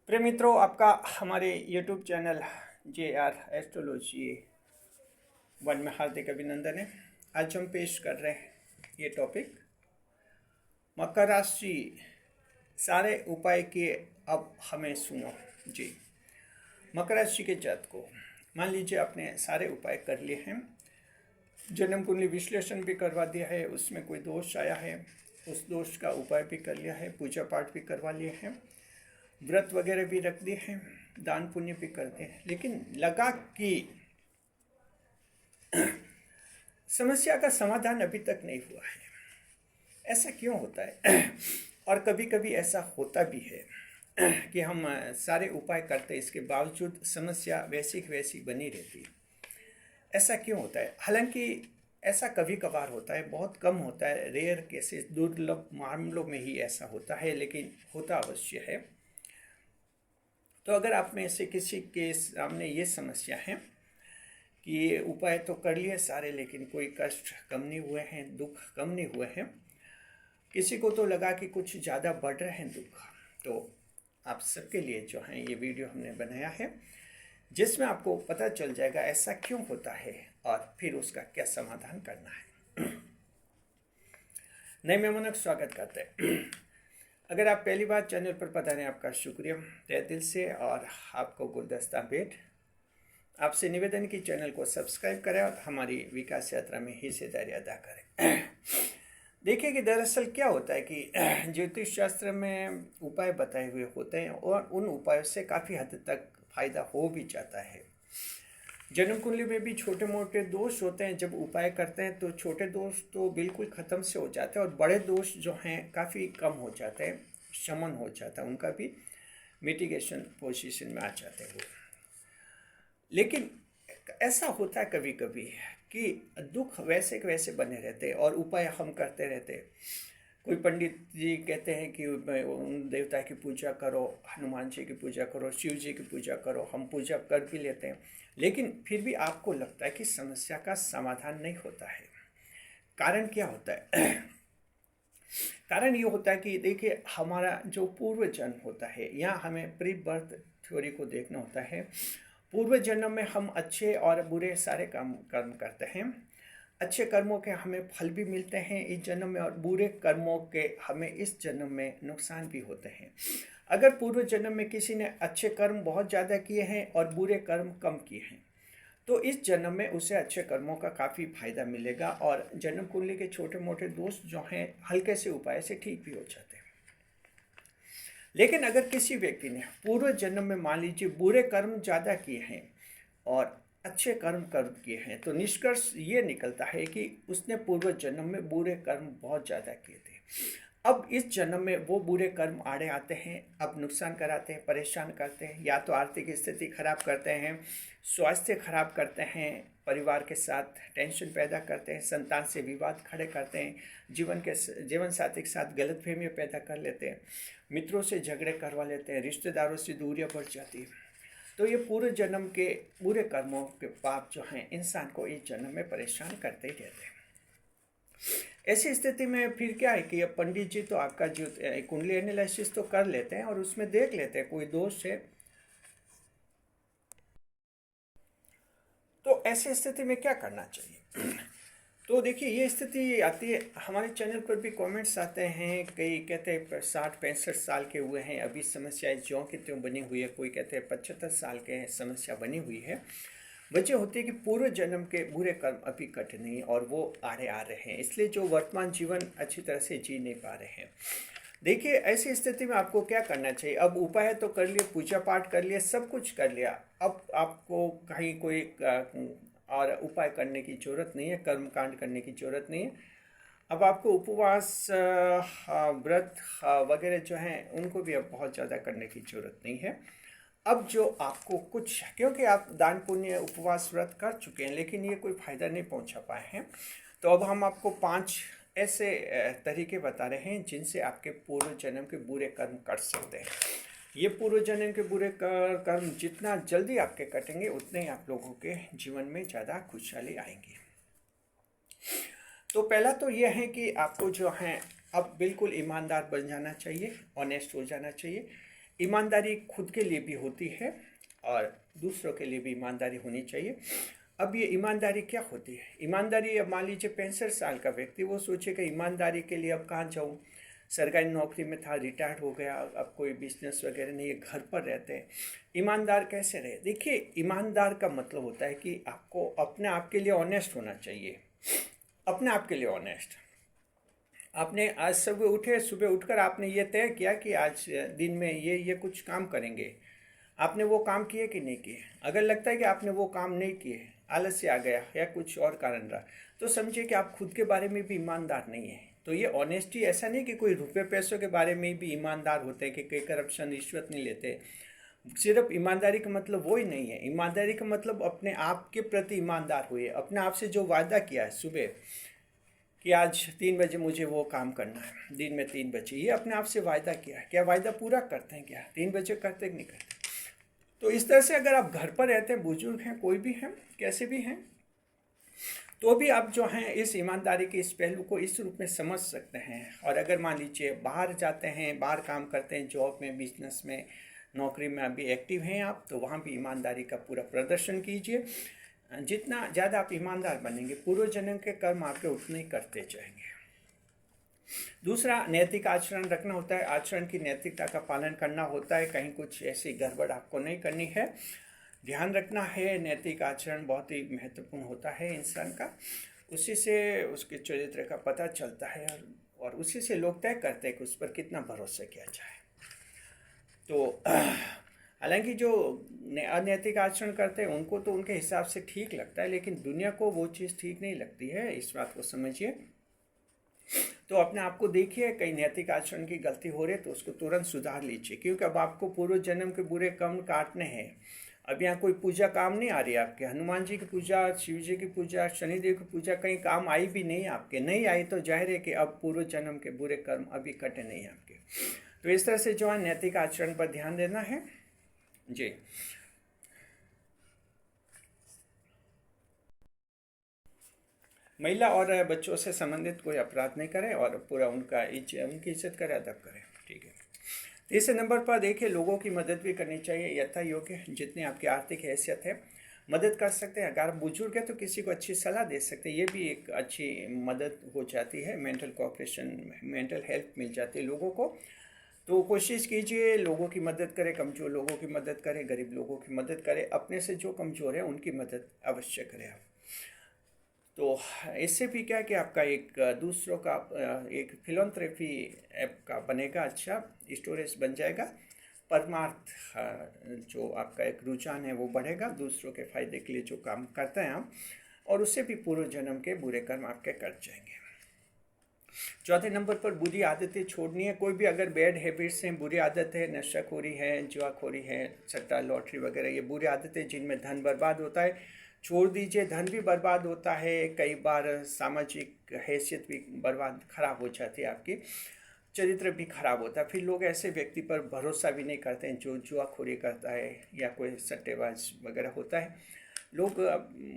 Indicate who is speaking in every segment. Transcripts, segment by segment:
Speaker 1: प्रिय मित्रों, आपका हमारे YouTube channel JR astrology one में हार्दिक अभिनंदन है। आज हम पेश कर रहे हैं ये टॉपिक मकर राशि सारे उपाय किए अब हमें सुनो जी। मकर राशि के जातक को मान लीजिए आपने सारे उपाय कर लिए हैं, जन्म कुंडली विश्लेषण भी करवा दिया है, उसमें कोई दोष आया है उस दोष का उपाय भी कर लिया है, पूजा पाठ भी करवा लिए हैं, व्रत वगैरह भी रख दिए हैं, दान पुण्य भी करते हैं, लेकिन लगा कि समस्या का समाधान अभी तक नहीं हुआ है। ऐसा क्यों होता है? और कभी कभी ऐसा होता भी है कि हम सारे उपाय करते हैं, इसके बावजूद समस्या वैसी की वैसी बनी रहती है। ऐसा क्यों होता है? हालांकि ऐसा कभी कभार होता है, बहुत कम होता है, रेयर केसेस, दुर्लभ मामलों में ही ऐसा होता है, लेकिन होता अवश्य है। तो अगर आप में से किसी के सामने ये समस्या है कि ये उपाय तो कर लिए सारे, लेकिन कोई कष्ट कम नहीं हुए हैं, दुख कम नहीं हुए हैं, किसी को तो लगा कि कुछ ज़्यादा बढ़ रहे हैं दुख, तो आप सबके लिए जो है ये वीडियो हमने बनाया है, जिसमें आपको पता चल जाएगा ऐसा क्यों होता है और फिर उसका क्या समाधान करना है। नए मेहमानों का स्वागत करते हैं। अगर आप पहली बार चैनल पर पधारे, आपका शुक्रिया तहे दिल से, और आपको गुलदस्ता भेंट। आपसे निवेदन की चैनल को सब्सक्राइब करें और हमारी विकास यात्रा में हिस्सेदारी अदा करें। देखिए कि दरअसल क्या होता है कि ज्योतिष शास्त्र में उपाय बताए हुए होते हैं और उन उपायों से काफ़ी हद तक फायदा हो भी जाता है। जन्म कुंडली में भी छोटे मोटे दोष होते हैं, जब उपाय करते हैं तो छोटे दोष तो बिल्कुल ख़त्म से हो जाते हैं और बड़े दोष जो हैं काफ़ी कम हो जाते हैं, शमन हो जाता है, उनका भी मिटिगेशन पोजीशन में आ जाते हैं वो। लेकिन ऐसा होता है कभी कभी कि दुख वैसे के वैसे बने रहते हैं और उपाय हम करते रहते हैं। कोई पंडित जी कहते हैं कि उन देवता की पूजा करो, हनुमान जी की पूजा करो, शिव जी की पूजा करो, हम पूजा कर भी लेते हैं, लेकिन फिर भी आपको लगता है कि समस्या का समाधान नहीं होता है। कारण क्या होता है? कारण ये होता है कि देखिए, हमारा जो पूर्व जन्म होता है, यहाँ हमें प्री बर्थ थ्योरी को देखना होता है। पूर्व जन्म में हम अच्छे और बुरे सारे कर्म करते हैं। अच्छे कर्मों के हमें फल भी मिलते हैं इस जन्म में, और बुरे कर्मों के हमें इस जन्म में नुकसान भी होते हैं। अगर पूर्व जन्म में किसी ने अच्छे कर्म बहुत ज़्यादा किए हैं और बुरे कर्म कम किए हैं, तो इस जन्म में उसे अच्छे कर्मों का काफ़ी फायदा मिलेगा और जन्म कुंडली के छोटे मोटे दोष जो हैं हल्के से उपाय से ठीक भी हो जाते हैं। लेकिन अगर किसी व्यक्ति ने पूर्व जन्म में मान लीजिए बुरे कर्म ज़्यादा किए हैं और अच्छे कर्म किए हैं, तो निष्कर्ष ये निकलता है कि उसने पूर्व जन्म में बुरे कर्म बहुत ज़्यादा किए थे। अब इस जन्म में वो बुरे कर्म आड़े आते हैं, अब नुकसान कराते हैं, परेशान करते हैं, या तो आर्थिक स्थिति खराब करते हैं, स्वास्थ्य खराब करते हैं, परिवार के साथ टेंशन पैदा करते हैं, संतान से विवाद खड़े करते हैं, जीवन साथी के साथ गलतफहमियाँ पैदा कर लेते हैं, मित्रों से झगड़े करवा लेते हैं, रिश्तेदारों से दूरियाँ बढ़ जाती है। तो ये पूर्व जन्म के बुरे कर्मों के पाप जो हैं इंसान को इस जन्म में परेशान करते ही रहते हैं। ऐसी स्थिति में फिर क्या है कि अब पंडित जी तो आपका जो कुंडली एनालिसिस तो कर लेते हैं और उसमें देख लेते हैं कोई दोष है। तो ऐसी स्थिति में क्या करना चाहिए? तो देखिए, ये स्थिति आती है, हमारे चैनल पर भी कमेंट्स आते हैं, कई कहते हैं 60-65 साल के हुए हैं, अभी समस्याएं ज्यों की त्यों बनी हुई है, कोई कहते हैं 75 साल के हैं, समस्या बनी हुई है। वजह होती है कि पूर्व जन्म के बुरे कर्म अभी कट नहीं और वो आड़े आ रहे हैं, इसलिए जो वर्तमान जीवन अच्छी तरह से जी नहीं पा रहे हैं। देखिए, ऐसी स्थिति में आपको क्या करना चाहिए? अब उपाय तो कर लिए, पूजा पाठ कर लिए, सब कुछ कर लिया, अब आपको कहीं कोई और उपाय करने की ज़रूरत नहीं है, कर्म कांड करने की ज़रूरत नहीं है। अब आपको उपवास, व्रत वगैरह जो हैं उनको भी अब बहुत ज़्यादा करने की ज़रूरत नहीं है। अब जो आपको कुछ, क्योंकि आप दान पुण्य उपवास व्रत कर चुके हैं लेकिन ये कोई फ़ायदा नहीं पहुंचा पाए हैं, तो अब हम आपको 5 ऐसे तरीके बता रहे हैं जिनसे आपके पूर्व जन्म के बुरे कर्म कट सकते हैं। ये पूर्व जन्म के बुरे कर्म जितना जल्दी आपके कटेंगे, उतने ही आप लोगों के जीवन में ज़्यादा खुशहाली आएंगी। तो पहला तो यह है कि आपको जो है अब बिल्कुल ईमानदार बन जाना चाहिए, ऑनेस्ट हो जाना चाहिए। ईमानदारी खुद के लिए भी होती है और दूसरों के लिए भी ईमानदारी होनी चाहिए। अब ये ईमानदारी क्या होती है? ईमानदारी, अब मान लीजिए 65 साल का व्यक्ति, वो सोचेगा ईमानदारी के लिए अब कहाँ जाऊँ, सरकारी नौकरी में था, रिटायर्ड हो गया, अब कोई बिजनेस वगैरह नहीं है, घर पर रहते हैं, ईमानदार कैसे रहे? देखिए, ईमानदार का मतलब होता है कि आपको अपने आप के लिए ऑनेस्ट होना चाहिए। अपने आप के लिए ऑनेस्ट। आपने आज सुबह उठकर आपने ये तय किया कि आज दिन में ये कुछ काम करेंगे। आपने वो काम किए कि नहीं किए? अगर लगता है कि आपने वो काम नहीं किए, आलस से आ गया या कुछ और कारण रहा, तो समझिए कि आप खुद के बारे में भी ईमानदार नहीं है। तो ये ऑनेस्टी ऐसा नहीं कि कोई रुपए पैसों के बारे में भी ईमानदार होते हैं, कि कोई करप्शन रिश्वत नहीं लेते। सिर्फ ईमानदारी का मतलब वो ही नहीं है। ईमानदारी का मतलब अपने आप के प्रति ईमानदार हुए। अपने आप से जो वादा किया है सुबह कि आज 3 बजे मुझे वो काम करना है, दिन में 3 बजे, ये अपने आप से वायदा किया है। क्या वायदा पूरा करते हैं? क्या 3 बजे करते कि नहीं करते? तो इस तरह से अगर आप घर पर रहते हैं, बुजुर्ग हैं, कोई भी हैं, कैसे भी हैं, तो भी आप जो हैं इस ईमानदारी के इस पहलू को इस रूप में समझ सकते हैं। और अगर मान लीजिए बाहर जाते हैं, बाहर काम करते हैं, जॉब में, बिजनेस में, नौकरी में अभी एक्टिव हैं आप, तो वहाँ भी ईमानदारी का पूरा प्रदर्शन कीजिए। जितना ज़्यादा आप ईमानदार बनेंगे, पूर्व जन्म के कर्म आपके उतने ही करते जाएंगे। दूसरा, नैतिक आचरण रखना होता है। आचरण की नैतिकता का पालन करना होता है। कहीं कुछ ऐसी गड़बड़ आपको नहीं करनी है, ध्यान रखना है। नैतिक आचरण बहुत ही महत्वपूर्ण होता है इंसान का। उसी से उसके चरित्र का पता चलता है और उसी से लोग तय करते हैं कि उस पर कितना भरोसा किया जाए। तो हालांकि जो अनैतिक आचरण करते हैं उनको तो उनके हिसाब से ठीक लगता है, लेकिन दुनिया को वो चीज़ ठीक नहीं लगती है, इस बात को समझिए। तो अपने आप को देखिए, कहीं नैतिक आचरण की गलती हो रही है तो उसको तुरंत सुधार लीजिए, क्योंकि अब आपको पूर्व जन्म के बुरे कर्म काटने हैं। अब यहाँ कोई पूजा काम नहीं आ रही है आपके। हनुमान जी की पूजा, शिव जी की पूजा, शनिदेव की पूजा कहीं काम आई भी नहीं आपके। नहीं आई तो जाहिर है कि अब पूर्व जन्म के बुरे कर्म अभी कटे नहीं आपके। तो इस तरह से जो है नैतिक आचरण पर ध्यान देना है जी। महिला और बच्चों से संबंधित कोई अपराध नहीं करें और पूरा उनकी इज्जत करें, अदब करें, ठीक है। तीसरे नंबर पर देखिए, लोगों की मदद भी करनी चाहिए यथा योग्य, जितनी आपकी आर्थिक हैसियत है मदद कर सकते हैं। अगर आप बुजुर्ग हैं तो किसी को अच्छी सलाह दे सकते हैं, ये भी एक अच्छी मदद हो जाती है। मेंटल कोऑपरेशन, मेंटल हेल्प मिल जाती है लोगों को। तो कोशिश कीजिए लोगों की मदद करें, कमज़ोर लोगों की मदद करें, गरीब लोगों की मदद करें, अपने से जो कमज़ोर है उनकी मदद अवश्य करें आप। तो इससे भी क्या कि आपका एक दूसरों का एक फिलॉन्थ्रेपी ऐप का बनेगा, अच्छा स्टोरेज बन जाएगा। परमार्थ जो आपका एक रुझान है वो बढ़ेगा, दूसरों के फायदे के लिए जो काम करते हैं आप, और उससे भी पूर्व जन्म के बुरे कर्म आपके कट जाएंगे। चौथे नंबर पर बुरी आदतें छोड़नी है। कोई भी अगर बैड हैबिट्स हैं, बुरी आदत है, नशाखोरी है, जुआखोरी है, सट्टा लॉटरी वगैरह, ये बुरी आदतें जिनमें धन बर्बाद होता है, छोड़ दीजिए। धन भी बर्बाद होता है, कई बार सामाजिक हैसियत भी बर्बाद खराब हो जाती है आपकी, चरित्र भी खराब होता है। फिर लोग ऐसे व्यक्ति पर भरोसा भी नहीं करते हैं जो जुआखोरी करता है या कोई सट्टेबाज वगैरह होता है। लोग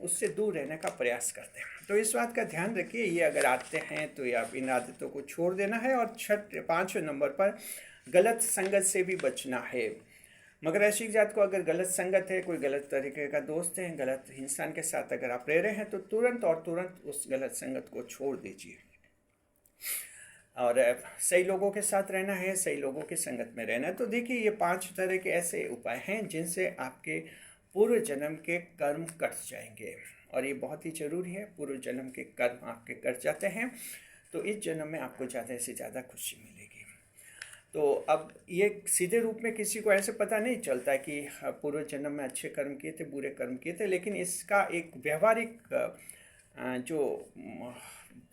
Speaker 1: उससे दूर रहने का प्रयास करते हैं। तो इस बात का ध्यान रखिए, ये अगर आते हैं तो ये आप इन आदतों को छोड़ देना है। और पाँचवें नंबर पर गलत संगत से भी बचना है। मकर राशि जात को अगर गलत संगत है, कोई गलत तरीके का दोस्त है, गलत इंसान के साथ अगर आप रह रहे हैं तो तुरंत उस गलत संगत को छोड़ दीजिए और सही लोगों के साथ रहना है, सही लोगों की संगत में रहना है। तो देखिए, ये 5 तरह के ऐसे उपाय हैं जिनसे आपके पूर्व जन्म के कर्म कट जाएंगे, और ये बहुत ही ज़रूरी है। पूर्व जन्म के कर्म आपके कट जाते हैं तो इस जन्म में आपको ज़्यादा से ज़्यादा खुशी मिलेगी। तो अब ये सीधे रूप में किसी को ऐसे पता नहीं चलता कि पूर्व जन्म में अच्छे कर्म किए थे, बुरे कर्म किए थे, लेकिन इसका एक व्यवहारिक जो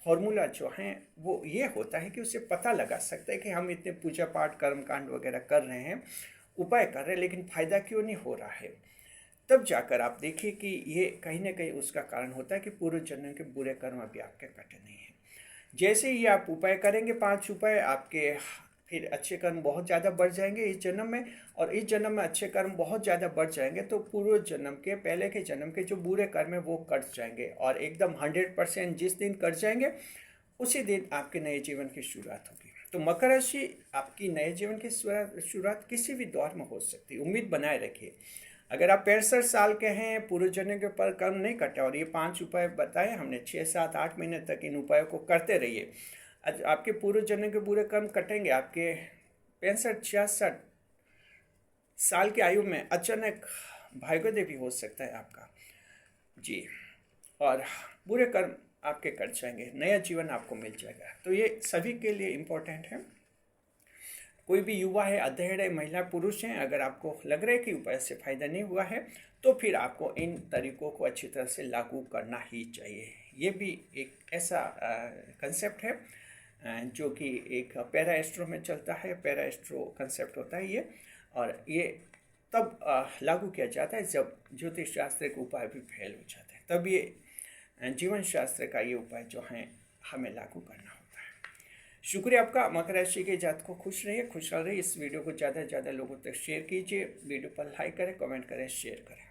Speaker 1: फॉर्मूला जो है वो ये होता है कि उसे पता लगा सकता है कि हम इतने पूजा पाठ, कर्म कांड वगैरह कर रहे हैं, उपाय कर रहे हैं, लेकिन फ़ायदा क्यों नहीं हो रहा है। तब जाकर आप देखिए कि ये कहीं ना कहीं उसका कारण होता है कि पूर्व जन्म के बुरे कर्म अभी आपके कटे नहीं हैं। जैसे ही आप उपाय करेंगे, 5 उपाय, आपके फिर अच्छे कर्म बहुत ज़्यादा बढ़ जाएंगे इस जन्म में, और इस जन्म में अच्छे कर्म बहुत ज़्यादा बढ़ जाएंगे तो पूर्व जन्म के, पहले के जन्म के जो बुरे कर्म है वो कट जाएंगे, और एकदम 100% जिस दिन कट जाएंगे उसी दिन आपके नए जीवन की शुरुआत होगी। तो मकर राशि आपकी नए जीवन की शुरुआत किसी भी दौर में हो सकती है। उम्मीद बनाए रखिए। अगर आप 65 साल के हैं, पूर्व जन्म के ऊपर कर्म नहीं कटे, और ये 5 उपाय बताए हमने, 6, 7, 8 महीने तक इन उपायों को करते रहिए। आज आपके पूर्व जन्म के बुरे कर्म कटेंगे। आपके 65-66 साल की आयु में अचानक भाग्योदय भी हो सकता है आपका जी, और बुरे कर्म आपके कट जाएंगे, नया जीवन आपको मिल जाएगा। तो ये सभी के लिए इम्पोर्टेंट है। कोई भी युवा है, अधेड़ है, महिला पुरुष हैं, अगर आपको लग रहा है कि उपाय से फ़ायदा नहीं हुआ है तो फिर आपको इन तरीकों को अच्छी तरह से लागू करना ही चाहिए। ये भी एक ऐसा कंसेप्ट है जो कि एक पैरा एस्ट्रो में चलता है। पैरा एस्ट्रो कंसेप्ट होता है ये, और ये तब लागू किया जाता है जब ज्योतिष शास्त्र के उपाय भी फेल हो जाते हैं, तब ये जीवन शास्त्र का ये उपाय जो है हमें लागू करना होता है। शुक्रिया आपका। मकर राशि के जातक को खुश रहिए, खुशहाल रहिए। इस वीडियो को ज़्यादा से ज़्यादा लोगों तक शेयर कीजिए। वीडियो पर लाइक करें, कमेंट करें, शेयर करें।